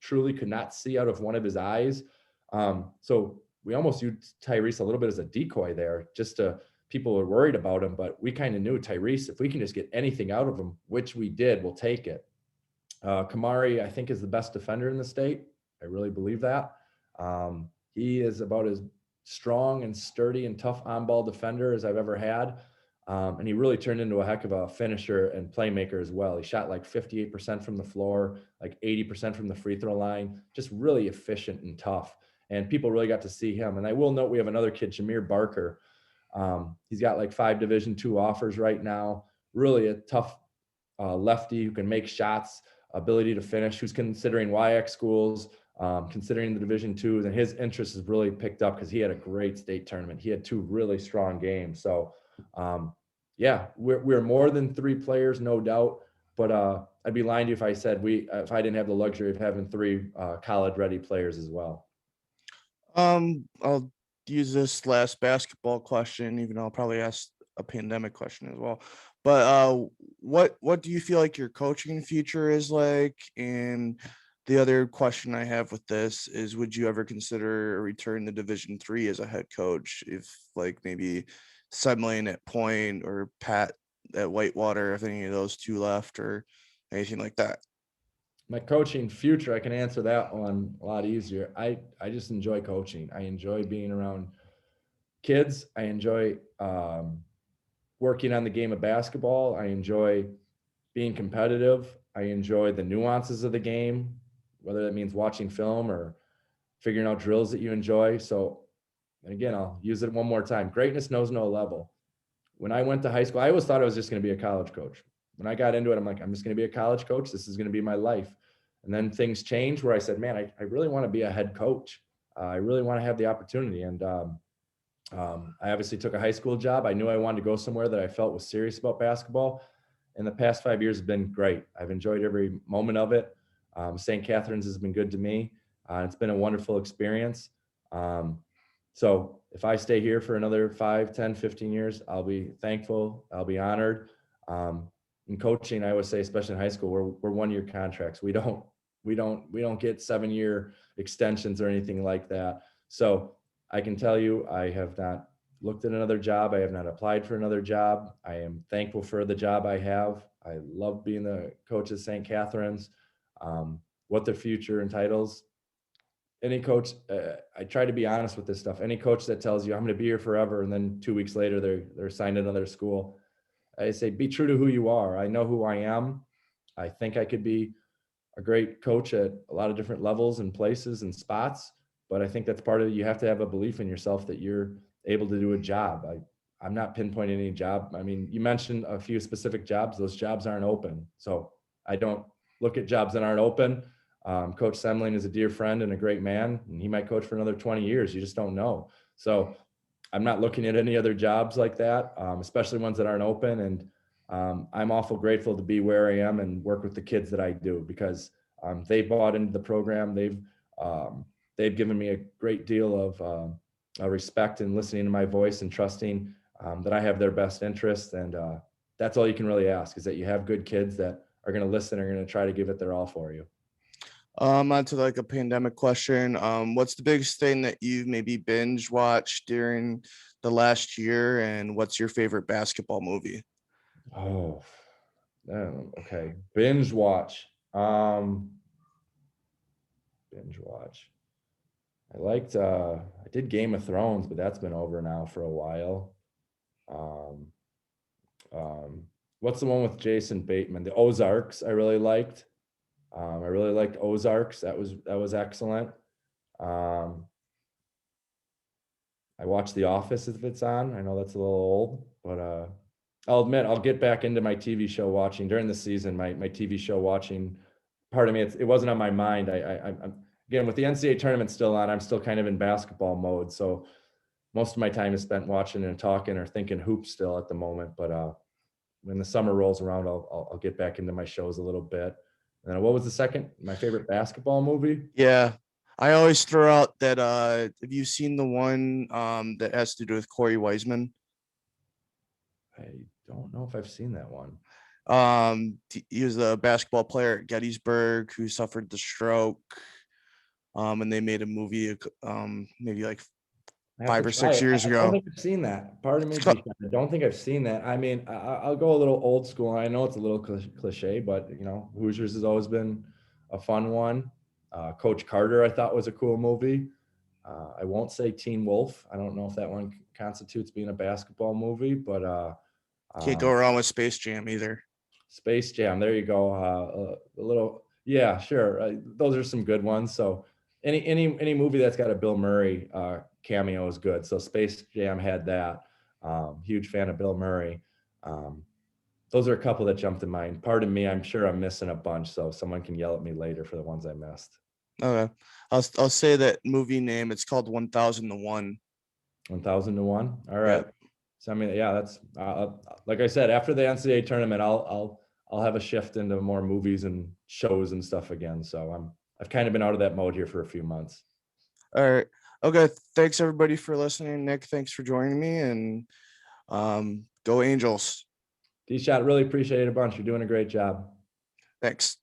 truly could not see out of one of his eyes. So we almost used Tyrese a little bit as a decoy there, just to people were worried about him, but we kind of knew Tyrese, if we can just get anything out of him, which we did, we'll take it. Kamari, I think, is the best defender in the state. I really believe that. He is about as strong and sturdy and tough on-ball defender as I've ever had. And he really turned into a heck of a finisher and playmaker as well. He shot like 58% from the floor, like 80% from the free throw line, just really efficient and tough. And people really got to see him. And I will note we have another kid, Jameer Barker. He's got like 5 Division II offers right now. Really a tough lefty who can make shots, ability to finish, who's considering YX schools, considering the Division IIs, and his interest has really picked up because he had a great state tournament. He had 2 really strong games. So yeah, we're more than 3 players, no doubt. But I'd be lying to you if I said if I didn't have the luxury of having 3 college-ready players as well. I'll use this last basketball question, even though I'll probably ask a pandemic question as well. But what do you feel like your coaching future is like? And the other question I have with this is, would you ever consider a return to Division III as a head coach if like maybe Semling at Point or Pat at Whitewater, if any of those 2 left or anything like that? My coaching future, I can answer that one a lot easier. I just enjoy coaching. I enjoy being around kids. I enjoy working on the game of basketball. I enjoy being competitive. I enjoy the nuances of the game, whether that means watching film or figuring out drills that you enjoy. So again, I'll use it one more time. Greatness knows no level. When I went to high school, I always thought I was just going to be a college coach. When I got into it, I'm like, I'm just going to be a college coach. This is going to be my life. And then things changed where I said, man, I really want to be a head coach. I really want to have the opportunity. And I obviously took a high school job. I knew I wanted to go somewhere that I felt was serious about basketball. And the past 5 years have been great. I've enjoyed every moment of it. St. Catherine's has been good to me. It's been a wonderful experience. So if I stay here for another 5, 10, 15 years, I'll be thankful. I'll be honored. In coaching, I would say, especially in high school, we're 1-year contracts. We don't get 7-year extensions or anything like that. So I can tell you, I have not looked at another job. I have not applied for another job. I am thankful for the job I have. I love being the coach at St. Catherine's. What the future entitles, any coach, I try to be honest with this stuff. Any coach that tells you I'm going to be here forever, and then 2 weeks later they're signed to another school, I say, be true to who you are. I know who I am. I think I could be a great coach at a lot of different levels and places and spots, but I think that's part of it. You have to have a belief in yourself that you're able to do a job. I'm not pinpointing any job. I mean, you mentioned a few specific jobs. Those jobs aren't open. So I don't look at jobs that aren't open. Coach Semling is a dear friend and a great man, and he might coach for another 20 years. You just don't know. So I'm not looking at any other jobs like that, especially ones that aren't open. And I'm awful grateful to be where I am and work with the kids that I do, because they bought into the program. They've given me a great deal of respect and listening to my voice and trusting that I have their best interest. And that's all you can really ask, is that you have good kids that are going to listen, are going to try to give it their all for you. Onto like a pandemic question. What's the biggest thing that you've maybe binge watched during the last year, and what's your favorite basketball movie? Oh, okay. Binge watch. Binge watch. I did Game of Thrones, but that's been over now for a while. Um, um, what's the one with Jason Bateman? The Ozarks, I really liked. I really liked Ozarks. That was excellent. Um, I watch The Office if it's on. I know that's a little old, but I'll admit I'll get back into my TV show watching during the season. My TV show watching, part of me, it wasn't on my mind. I'm again, with the NCAA tournament still on, I'm still kind of in basketball mode. So most of my time is spent watching and talking or thinking hoops still at the moment. But when the summer rolls around, I'll get back into my shows a little bit. And then what was the second? My favorite basketball movie? Yeah, I always throw out that have you seen the one that has to do with Corey Weisman? I don't know if I've seen that one. He was a basketball player at Gettysburg who suffered the stroke. And they made a movie maybe like I have to five or try six it. years I don't ago. think I've seen that. Pardon me, It's called, Keisha. I don't think I've seen that. I mean, I'll go a little old school. I know it's a little cliche, but Hoosiers has always been a fun one. Coach Carter, I thought, was a cool movie. I won't say Teen Wolf. I don't know if that one constitutes being a basketball movie, but can't go wrong with Space Jam either. Space Jam. There you go. A little, yeah, sure. Those are some good ones. So any movie that's got a Bill Murray cameo is good. So Space Jam had that. Huge fan of Bill Murray. Those are a couple that jumped to mind. Pardon me, I'm sure I'm missing a bunch, so someone can yell at me later for the ones I missed. Okay, I'll say that movie name. It's called 1001. 1001. All right. Yeah. So I mean, yeah, that's like I said. After the NCAA tournament, I'll have a shift into more movies and shows and stuff again. So I've kind of been out of that mode here for a few months. All right. Okay. Thanks everybody for listening. Nick, thanks for joining me, and go Angels. D-Shot, really appreciate it a bunch. You're doing a great job. Thanks.